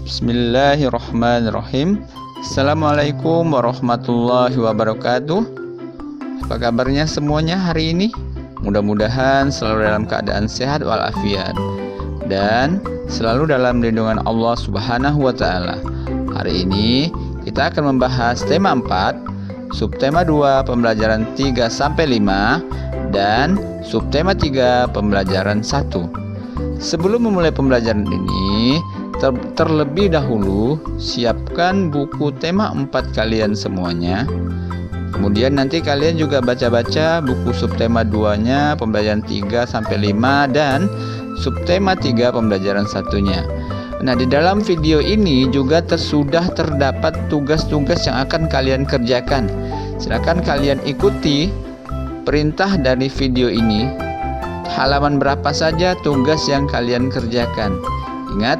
Bismillahirrahmanirrahim. Assalamualaikum warahmatullahi wabarakatuh. Apa kabarnya semuanya hari ini? Mudah-mudahan selalu dalam keadaan sehat walafiat dan selalu dalam lindungan Allah Subhanahu wa taala. Hari ini kita akan membahas tema 4, subtema 2 pembelajaran 3 sampai 5 dan subtema 3 pembelajaran 1. Sebelum memulai pembelajaran ini, terlebih dahulu siapkan buku tema 4 kalian semuanya. Kemudian nanti kalian juga baca-baca buku subtema 2-nya pembelajaran 3 sampai 5 dan subtema 3 pembelajaran 1-nya. Nah, di dalam video ini juga sudah terdapat tugas-tugas yang akan kalian kerjakan. Silakan kalian ikuti perintah dari video ini. Halaman berapa saja tugas yang kalian kerjakan. Ingat,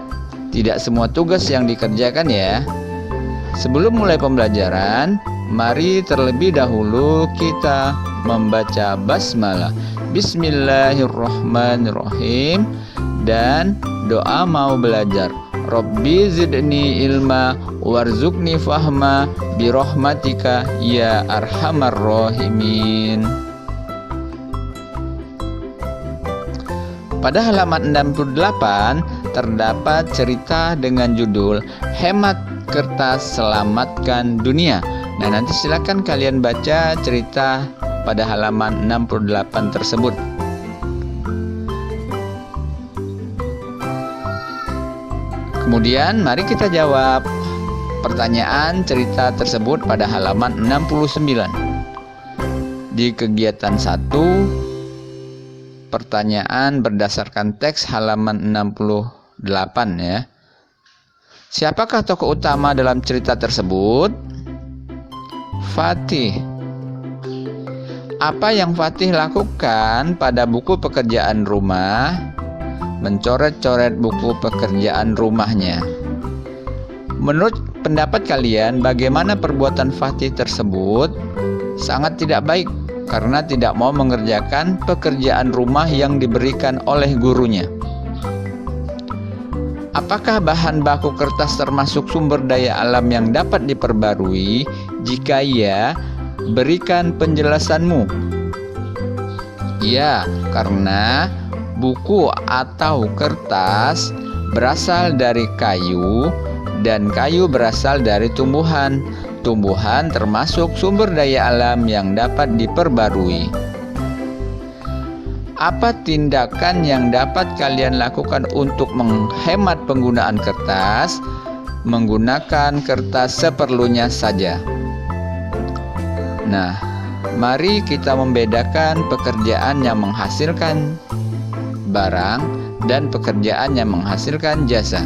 tidak semua tugas yang dikerjakan ya. Sebelum mulai pembelajaran, mari terlebih dahulu kita membaca basmalah. Bismillahirrahmanirrahim dan doa mau belajar. Rabbi zidni ilma warzuqni fahma birahmatika ya arhamar rahimin. Pada halaman 68 terdapat cerita dengan judul Hemat Kertas Selamatkan Dunia. Nah, nanti silakan kalian baca cerita pada halaman 68 tersebut. Kemudian mari kita jawab pertanyaan cerita tersebut pada halaman 69. Di kegiatan 1, pertanyaan berdasarkan teks halaman 68 ya. Siapakah tokoh utama dalam cerita tersebut? Fatih. Apa yang Fatih lakukan pada buku pekerjaan rumah? Mencoret-coret buku pekerjaan rumahnya. Menurut pendapat kalian, bagaimana perbuatan Fatih tersebut? Sangat tidak baik karena tidak mau mengerjakan pekerjaan rumah yang diberikan oleh gurunya. Apakah bahan baku kertas termasuk sumber daya alam yang dapat diperbarui? Jika iya, berikan penjelasanmu. Ya, karena buku atau kertas berasal dari kayu dan kayu berasal dari tumbuhan. Tumbuhan termasuk sumber daya alam yang dapat diperbarui. Apa tindakan yang dapat kalian lakukan untuk menghemat penggunaan kertas? Menggunakan kertas seperlunya saja. Nah, mari kita membedakan pekerjaan yang menghasilkan barang dan pekerjaan yang menghasilkan jasa.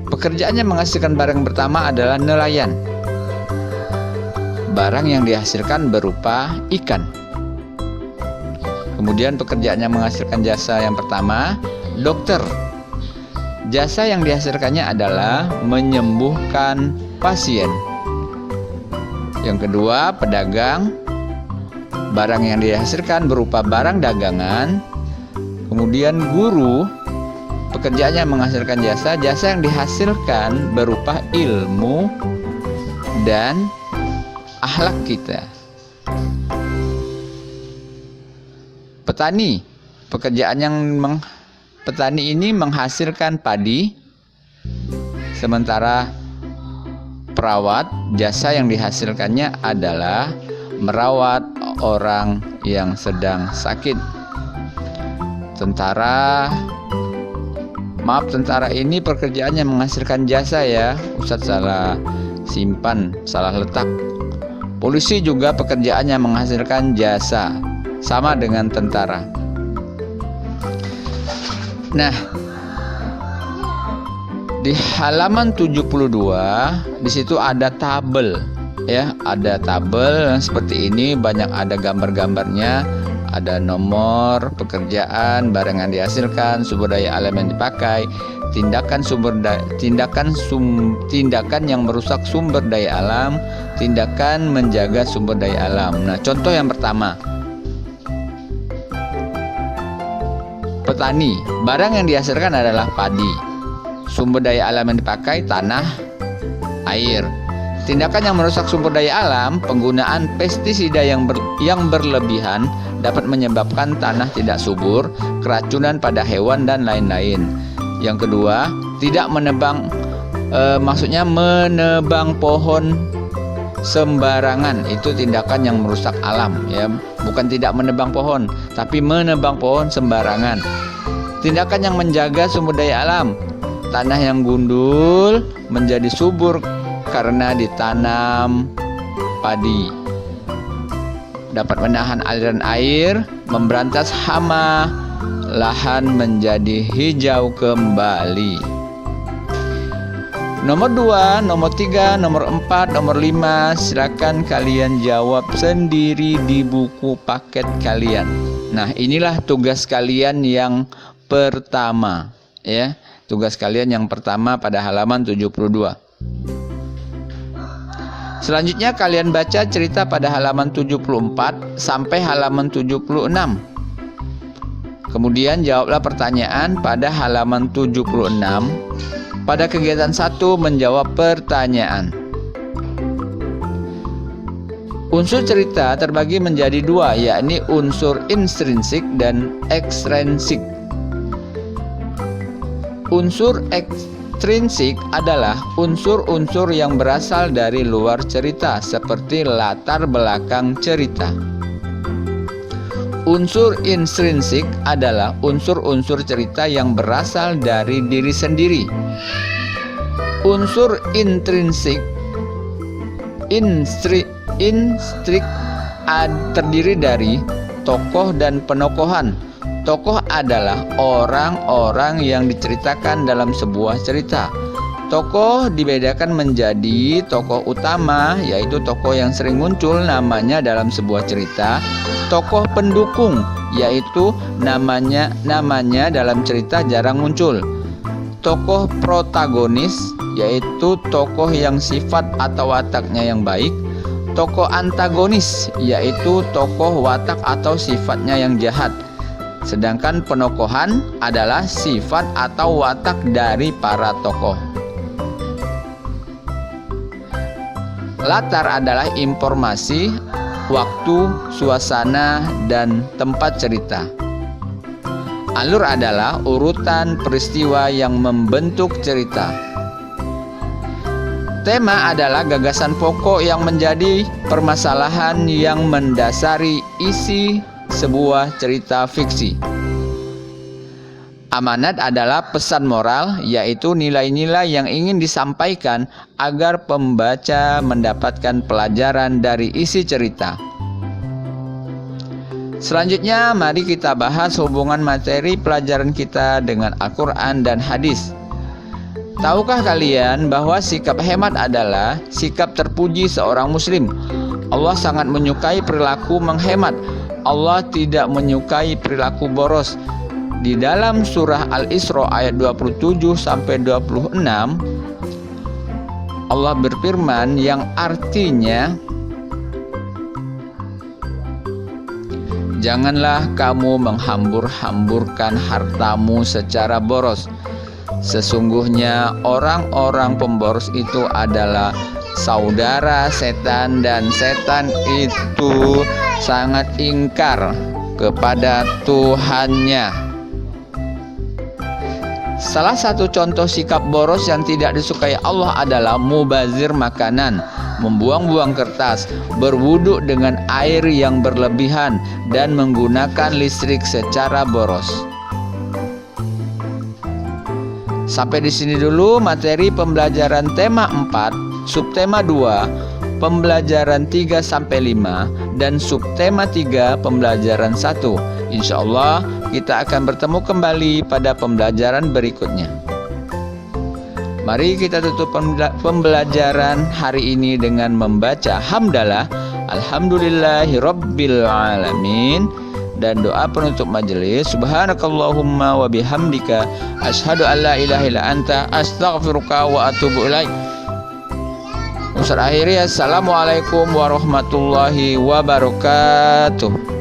Pekerjaan yang menghasilkan barang pertama adalah nelayan. Barang yang dihasilkan berupa ikan. Kemudian pekerjaan yang menghasilkan jasa yang pertama, dokter. Jasa yang dihasilkannya adalah menyembuhkan pasien. Yang kedua, pedagang. Barang yang dihasilkan berupa barang dagangan. Kemudian guru. Pekerjaannya menghasilkan jasa. Jasa yang dihasilkan berupa ilmu dan akhlak kita. Petani. Petani ini menghasilkan padi. Sementara perawat, jasa yang dihasilkannya adalah merawat orang yang sedang sakit. Tentara ini pekerjaannya menghasilkan jasa ya. Ustadz salah simpan, salah letak. Polisi juga pekerjaannya menghasilkan jasa, sama dengan tentara. Nah, di halaman 72 di situ ada tabel ya, ada tabel seperti ini, banyak ada gambar-gambarnya. Ada nomor pekerjaan, barang yang dihasilkan, sumber daya alam yang dipakai, tindakan yang merusak sumber daya alam, tindakan menjaga sumber daya alam. Nah, contoh yang pertama. petani. Barang yang dihasilkan adalah padi. Sumber daya alam yang dipakai tanah, air. Tindakan yang merusak sumber daya alam, penggunaan pestisida yang berlebihan dapat menyebabkan tanah tidak subur, keracunan pada hewan dan lain-lain. Yang kedua, tidak menebang menebang pohon sembarangan. Itu tindakan yang merusak alam, ya. Bukan tidak menebang pohon, tapi menebang pohon sembarangan. Tindakan yang menjaga sumber daya alam, tanah yang gundul menjadi subur karena ditanam padi. Dapat menahan aliran air, memberantas hama, lahan menjadi hijau kembali. Nomor 2, nomor 3, nomor 4, nomor 5, silakan kalian jawab sendiri di buku paket kalian. Nah, inilah tugas kalian yang pertama, ya. Tugas kalian yang pertama pada halaman 72. Selanjutnya kalian baca cerita pada halaman 74 sampai halaman 76. Kemudian jawablah pertanyaan pada halaman 76. Pada kegiatan 1 menjawab pertanyaan. Unsur cerita terbagi menjadi 2, yakni unsur intrinsik dan ekstrinsik. Unsur ekstrinsik adalah unsur-unsur yang berasal dari luar cerita, seperti latar belakang cerita. Unsur intrinsik adalah unsur-unsur cerita yang berasal dari diri sendiri. Unsur intrinsik terdiri dari tokoh dan penokohan. Tokoh adalah orang-orang yang diceritakan dalam sebuah cerita. Tokoh dibedakan menjadi tokoh utama, yaitu tokoh yang sering muncul namanya dalam sebuah cerita. Tokoh pendukung, yaitu namanya dalam cerita jarang muncul. Tokoh protagonis, yaitu tokoh yang sifat atau wataknya yang baik. Tokoh antagonis, yaitu tokoh watak atau sifatnya yang jahat. Sedangkan penokohan adalah sifat atau watak dari para tokoh. Latar adalah informasi, waktu, suasana, dan tempat cerita. Alur adalah urutan peristiwa yang membentuk cerita. Tema adalah gagasan pokok yang menjadi permasalahan yang mendasari isi sebuah cerita fiksi. Amanat adalah pesan moral, yaitu nilai-nilai yang ingin disampaikan agar pembaca mendapatkan pelajaran dari isi cerita. Selanjutnya, mari kita bahas hubungan materi pelajaran kita dengan Al-Quran dan hadis. Tahukah kalian bahwa sikap hemat adalah sikap terpuji seorang muslim? Allah sangat menyukai perilaku menghemat. Allah tidak menyukai perilaku boros. Di dalam surah Al-Isra ayat 27 sampai 26, Allah berfirman yang artinya, janganlah kamu menghambur-hamburkan hartamu secara boros. Sesungguhnya orang-orang pemboros itu adalah saudara setan, dan setan itu sangat ingkar kepada Tuhannya. Salah satu contoh sikap boros yang tidak disukai Allah adalah mubazir makanan, membuang-buang kertas, berwudu dengan air yang berlebihan, dan menggunakan listrik secara boros. Sampai di sini dulu materi pembelajaran tema 4, subtema 2, pembelajaran 3 sampai 5, dan subtema 3, pembelajaran 1. Insyaallah kita akan bertemu kembali pada pembelajaran berikutnya. Mari kita tutup pembelajaran hari ini dengan membaca hamdalah, alhamdulillahirabbil alamin, dan doa penutup majelis, subhanakallahumma wa bihamdika asyhadu an la ilaha illa anta astaghfiruka wa atubu ilaik. Ustaz akhiri, assalamualaikum warahmatullahi wabarakatuh.